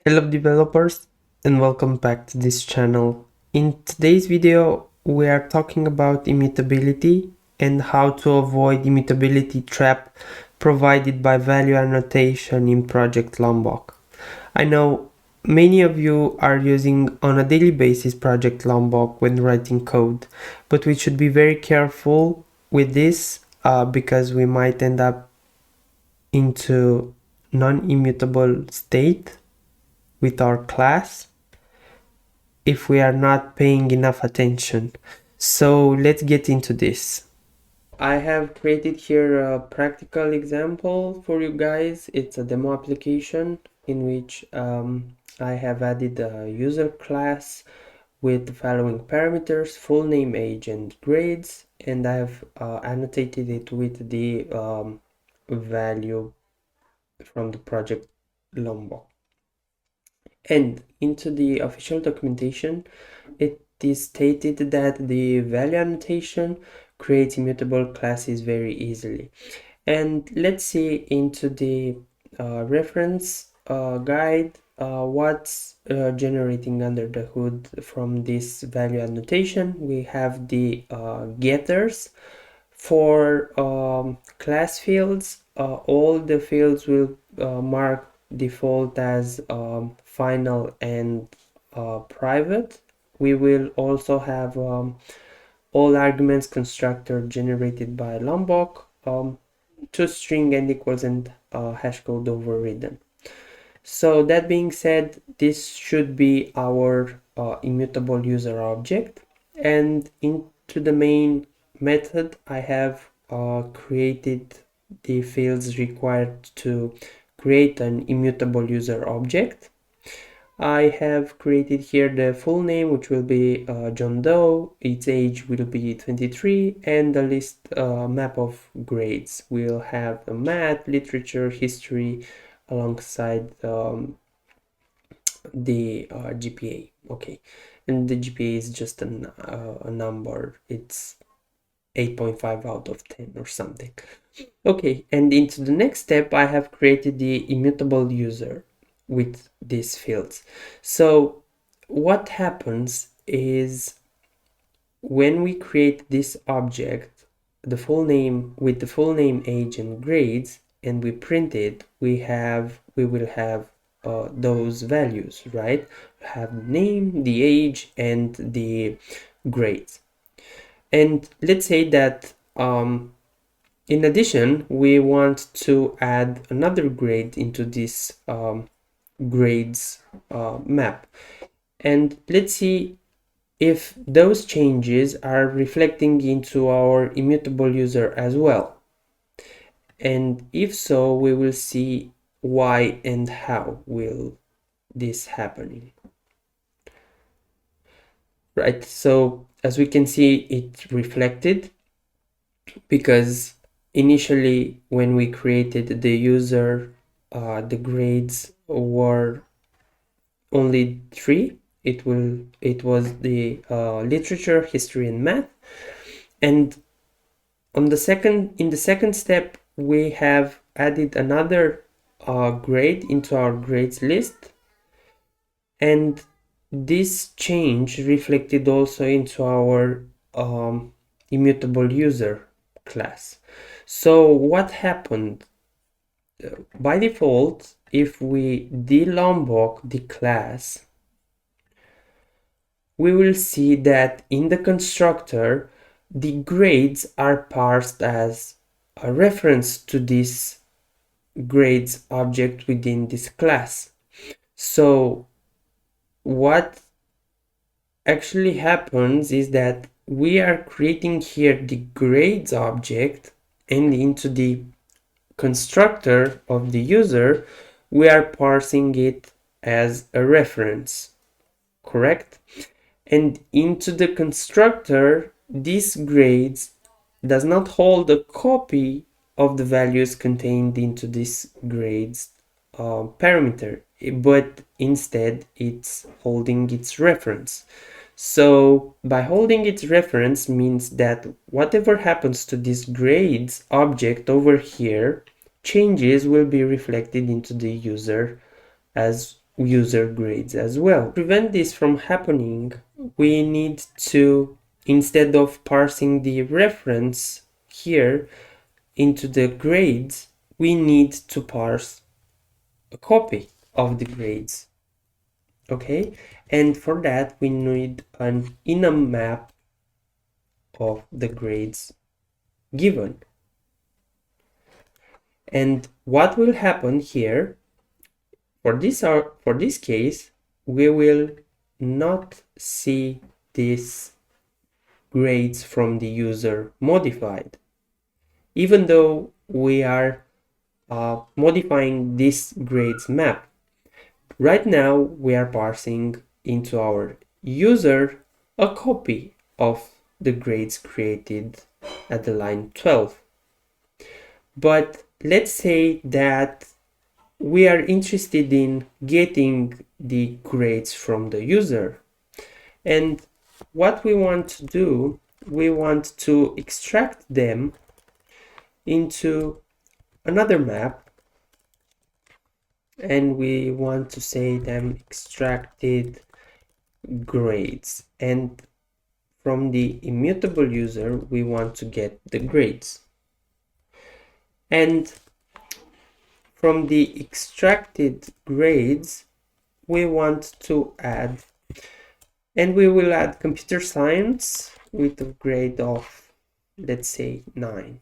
Hello developers and welcome back to this channel. In today's video we are talking about immutability and how to avoid immutability trap provided by value annotation in Project Lombok. I know many of you are using on a daily basis Project Lombok when writing code, but we should be very careful with this because we might end up into non-immutable state with our class if we are not paying enough attention. So let's get into this. I have created here a practical example for you guys. It's a demo application in which I have added a user class with the following parameters: full name, age, and grades, and I have annotated it with the value from the project Lombok. And into the official documentation, it is stated that the value annotation creates immutable classes very easily. And let's see into the reference guide what's generating under the hood from this value annotation. We have the getters. For class fields, all the fields will mark default as final and private. We will also have all arguments constructor generated by Lombok, toString and equals and hash code overridden. So that being said, this should be our immutable user object, and into the main method I have created the fields required to create an immutable user object. I have created here the full name, which will be John Doe, its age will be 23, and the list map of grades. We'll have math, literature, history alongside the GPA. Okay, and the GPA is just a number. It's 8.5 out of 10 or something. Okay, and into the next step I have created the immutable user with these fields. So what happens is when we create this object, the full name with the full name, age, and grades, and we print it, we will have those values, right? We have the name, the age, and the grades. And let's say that in addition, we want to add another grade into this grades map. And let's see if those changes are reflecting into our immutable user as well. And if so, we will see why and how will this happen. Right, so as we can see, it reflected because initially when we created the user, the grades were only 3. It was the literature, history, and math. And in the second step, we have added another grade into our grades list, and this change reflected also into our immutable user class. So what happened? By default, if we de-Lombok the class, we will see that in the constructor the grades are parsed as a reference to this grades object within this class. So what actually happens is that we are creating here the grades object, and into the constructor of the user we are parsing it as a reference, correct? And into the constructor, this grades does not hold a copy of the values contained into this grades parameter, but instead it's holding its reference. So by holding its reference means that whatever happens to this grades object over here, changes will be reflected into the user as user grades as well. To prevent this from happening, we need to, instead of parsing the reference here into the grades, we need to parse a copy of the grades. Okay, and for that we need an enum map of the grades given. And what will happen here, for this case, we will not see these grades from the user modified, even though we are modifying this grades map. Right now we are parsing into our user a copy of the grades created at the line 12. But let's say that we are interested in getting the grades from the user. And what we want to do, we want to extract them into another map, and we want to say them extracted grades. And from the immutable user, we want to get the grades. And from the extracted grades, we want to add, and we will add computer science with a grade of, let's say, 9.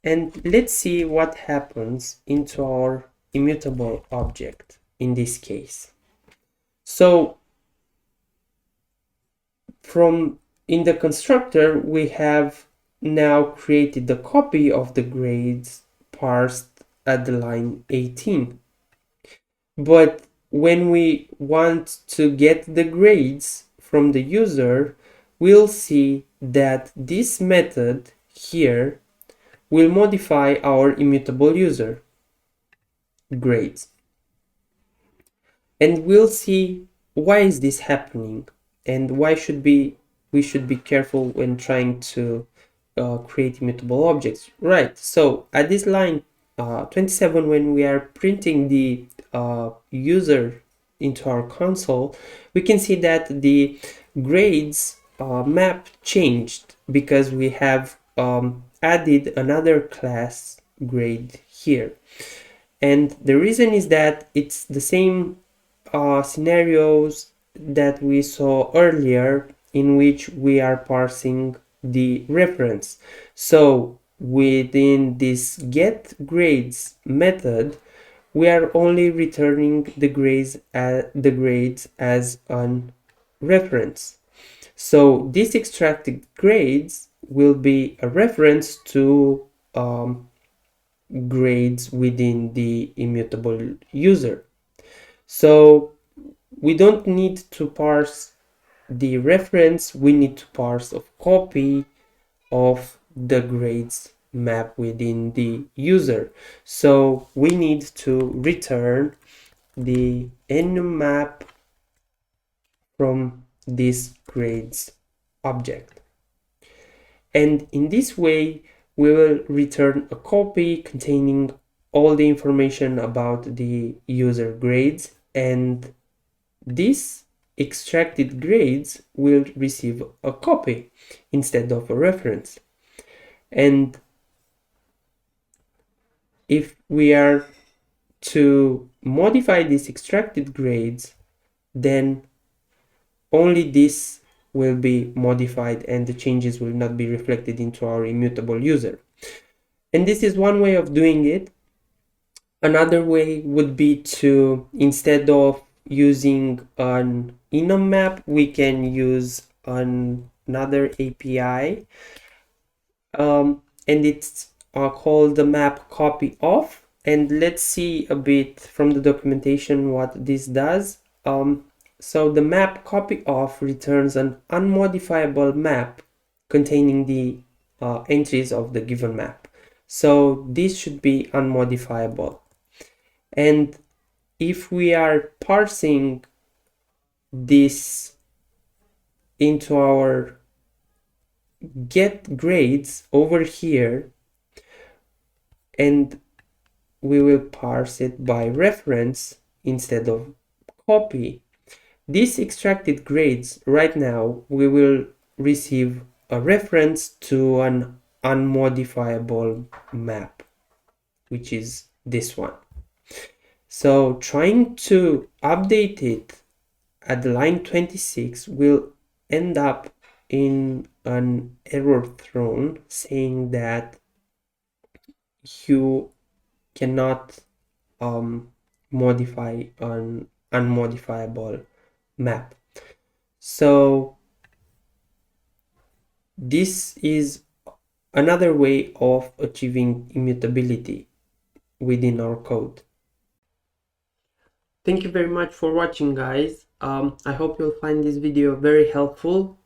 And let's see what happens into our immutable object in this case. So in the constructor, we have now created the copy of the grades parsed at the line 18. But when we want to get the grades from the user, we'll see that this method here will modify our immutable user grades. And we'll see why is this happening and why we should be careful when trying to create immutable objects. Right, so at this line 27, when we are printing the user into our console, we can see that the grades map changed because we have added another class grade here. And the reason is that it's the same scenarios that we saw earlier, in which we are parsing the reference. So within this get grades method, we are only returning the grades as an reference. So these extracted grades will be a reference to grades within the immutable user. So we don't need to parse the reference, we need to parse a copy of the grades map within the user. So we need to return the enum map from this grades object. And in this way, we will return a copy containing all the information about the user grades, and these extracted grades will receive a copy instead of a reference. And if we are to modify these extracted grades, then only this will be modified and the changes will not be reflected into our immutable user. And this is one way of doing it. Another way would be to, instead of using an enum map, we can use another API, and it's called the map copy of. And let's see a bit from the documentation what this does. So the map copy of returns an unmodifiable map containing the entries of the given map. So this should be unmodifiable. And if we are parsing this into our get grades over here, and we will parse it by reference, instead of copy. These extracted grades, right now we will receive a reference to an unmodifiable map, which is this one. So trying to update it at the line 26 will end up in an error thrown saying that you cannot modify an unmodifiable map. So this is another way of achieving immutability within our code. Thank you very much for watching, guys. I hope you'll find this video very helpful.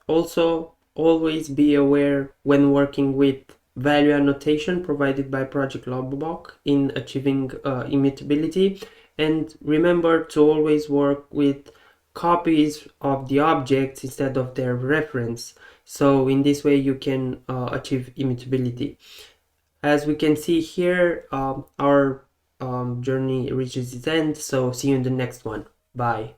Also, always be aware when working with value annotation provided by Project Lombok in achieving immutability. And remember to always work with copies of the objects instead of their reference. So in this way you can achieve immutability. As we can see here, our journey reaches its end. So see you in the next one. Bye.